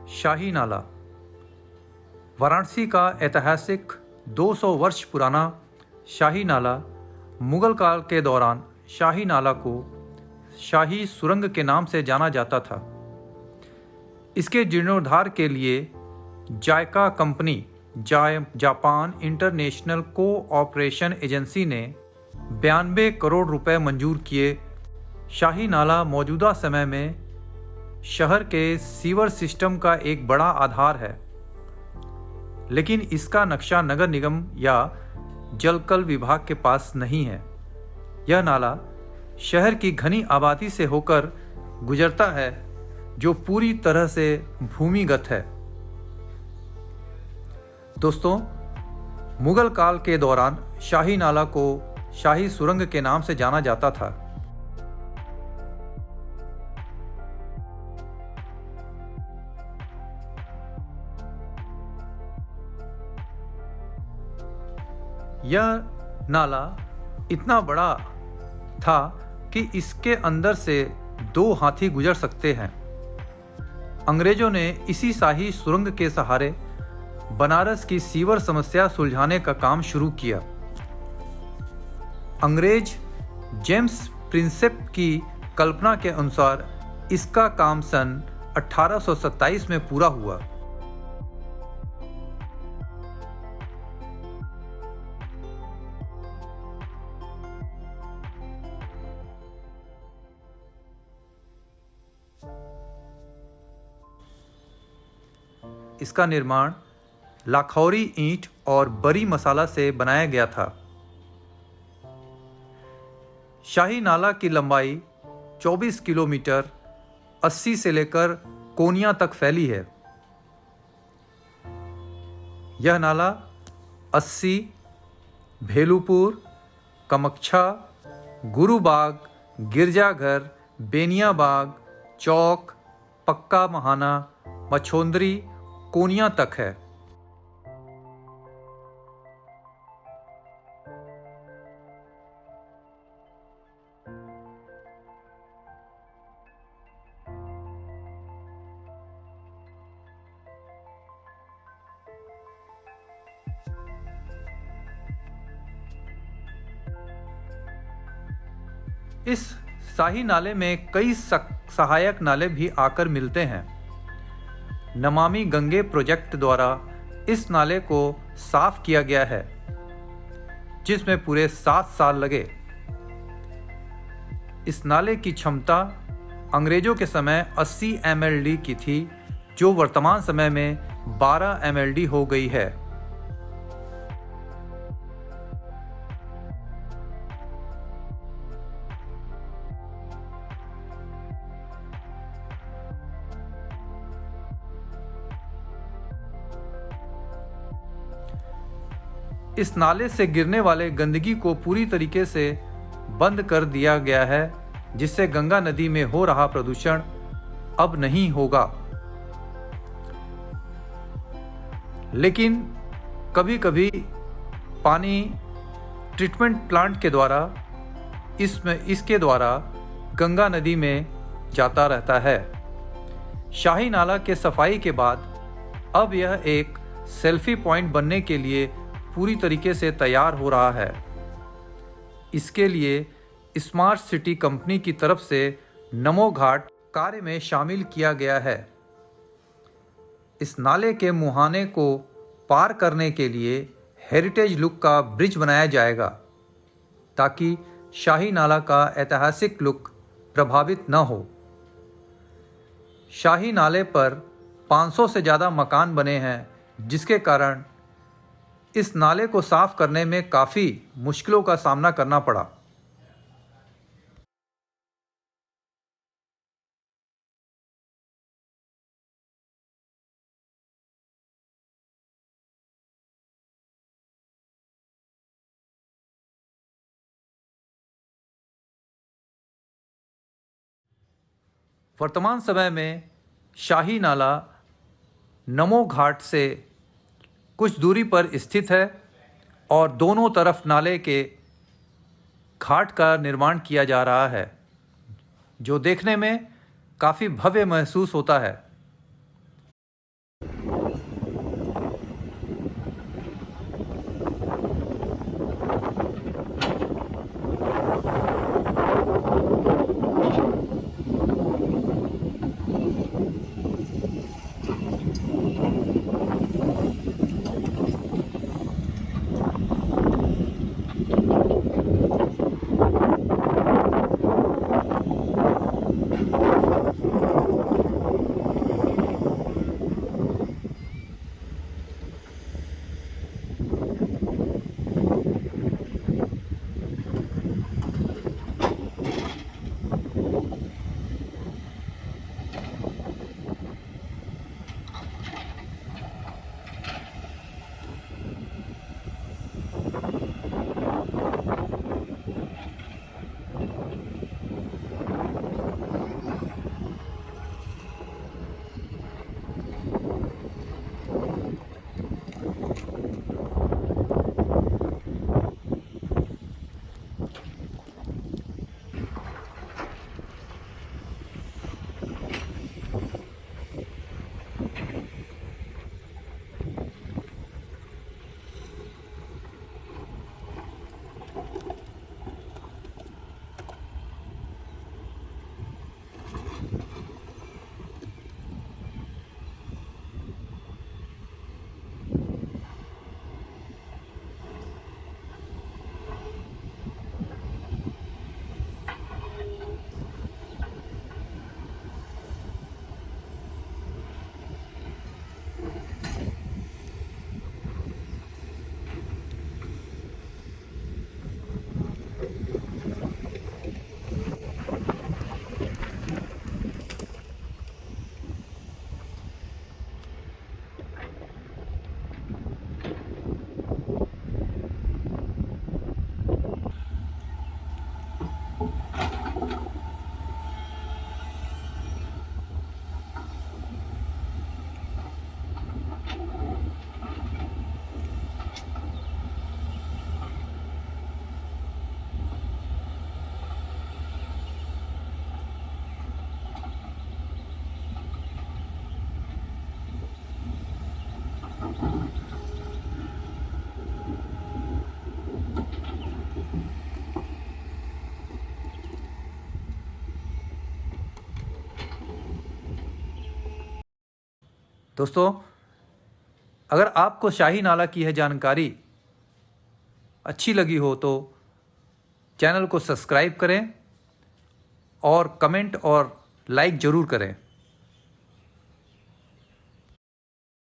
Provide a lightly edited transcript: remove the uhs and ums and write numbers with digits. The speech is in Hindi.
शाही नाला वाराणसी का ऐतिहासिक 200 वर्ष पुराना शाही नाला मुगल काल के दौरान शाही नाला को शाही सुरंग के नाम से जाना जाता था। इसके जीर्णोद्धार के लिए JICA company Japan International Cooperation Agency ने 92 करोड़ रुपए मंजूर किए। शाही नाला मौजूदा समय में शहर के सीवर सिस्टम का एक बड़ा आधार है, लेकिन इसका नक्शा नगर निगम या जलकल विभाग के पास नहीं है। यह नाला शहर की घनी आबादी से होकर गुजरता है, जो पूरी तरह से भूमिगत है। दोस्तों, मुगल काल के दौरान शाही नाला को शाही सुरंग के नाम से जाना जाता था। यह नाला इतना बड़ा था कि इसके अंदर से 2 हाथी गुजर सकते हैं। अंग्रेजों ने इसी शाही सुरंग के सहारे बनारस की सीवर समस्या सुलझाने का काम शुरू किया। अंग्रेज जेम्स प्रिंसेप की कल्पना के अनुसार इसका काम सन 1827 में पूरा हुआ। इसका निर्माण लाखौरी ईंट और बरी मसाला से बनाया गया था। शाही नाला की लंबाई 24 किलोमीटर 80 से लेकर कोनिया तक फैली है। यह नाला 80, भेलुपुर, कमक्षा, गुरुबाग, गिरजाघर, बेनियाबाग, चौक, पक्का महाना, मछोंदरी, कोनिया तक है। इस शाही नाले में कई सहायक नाले भी आकर मिलते हैं। नमामि गंगे प्रोजेक्ट द्वारा इस नाले को साफ किया गया है, जिसमें पूरे 7 साल लगे। इस नाले की क्षमता अंग्रेजों के समय 80 mld की थी, जो वर्तमान समय में 12 mld हो गई है। इस नाले से गिरने वाले गंदगी को पूरी तरीके से बंद कर दिया गया है, जिससे गंगा नदी में हो रहा प्रदूषण अब नहीं होगा। लेकिन कभी-कभी पानी ट्रीटमेंट प्लांट के द्वारा इसके द्वारा गंगा नदी में जाता रहता है। शाही नाला के सफाई के बाद अब यह एक सेल्फी पॉइंट बनने के लिए पूरी तरीके से तैयार हो रहा है। इसके लिए स्मार्ट सिटी कंपनी की तरफ से नमो घाट कार्य में शामिल किया गया है। इस नाले के मुहाने को पार करने के लिए हेरिटेज लुक का ब्रिज बनाया जाएगा, ताकि शाही नाला का ऐतिहासिक लुक प्रभावित न हो। शाही नाले पर 500 से ज़्यादा मकान बने हैं, जिसके कारण इस नाले को साफ करने में काफ़ी मुश्किलों का सामना करना पड़ा। वर्तमान समय में शाही नाला नमो घाट से कुछ दूरी पर स्थित है और दोनों तरफ नाले के घाट का निर्माण किया जा रहा है, जो देखने में काफ़ी भव्य महसूस होता है। दोस्तों, अगर आपको शाही नाला की यह जानकारी अच्छी लगी हो तो चैनल को सब्सक्राइब करें और कमेंट और लाइक ज़रूर करें।